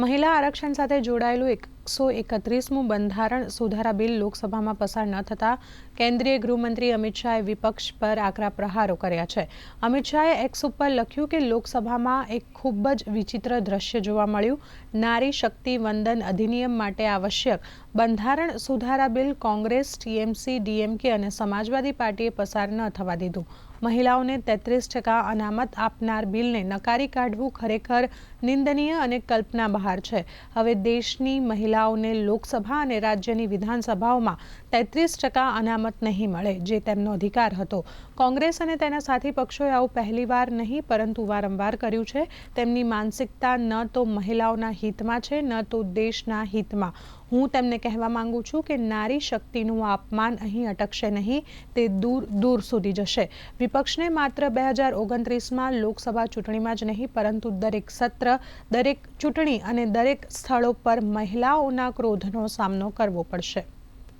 મહિલા આરક્ષણ સાથે જોડાયેલું 131મું બંધારણ સુધારા બિલ લોકસભામાં પસાર ન થતા કેન્દ્રીય ગૃહમંત્રી અમિત શાહે વિપક્ષ પર આકરા પ્રહારો કર્યા છે। અમિત શાહે એક્સ ઉપર લખ્યું કે લોકસભામાં એક ખૂબ જ વિચિત્ર દ્રશ્ય જોવા મળ્યું। નારી શક્તિ વંદન અધિનિયમ માટે આવશ્યક બંધારણ સુધારા બિલ કોંગ્રેસ, ટીએમસી, ડીએમકે અને સમાજવાદી પાર્ટીએ પસાર ન થવા દીધું। મહિલાઓને 33% અનામત આપનાર બિલને નકારી કાઢવું ખરેખર નિંદનીય અને કલ્પના બહાર છે। હવે દેશની મહિલાઓને લોકસભા અને રાજ્યની વિધાનસભાઓમાં 33% અનામત નહીં મળે, જે તેમનો અધિકાર હતો। કોંગ્રેસ અને તેના સાથી પક્ષોએ આવું પહેલીવાર નહીં પરંતુ વારંવાર કર્યું છે। તેમની માનસિકતા ન તો મહિલાઓના હિતમાં છે, ન તો દેશના હિતમાં। હું તેમને કહેવા માંગુ છું કે નારી શક્તિનું અપમાન અહીં અટકશે નહીં, તે દૂર દૂર સુધી જશે। વિપક્ષને માત્ર 2029માં લોકસભા ચૂંટણીમાં જ નહીં પરંતુ દરેક સત્ર, દરેક ચૂંટણી અને દરેક સ્થળો પર મહિલાઓના ક્રોધનો સામનો કરવો પડશે।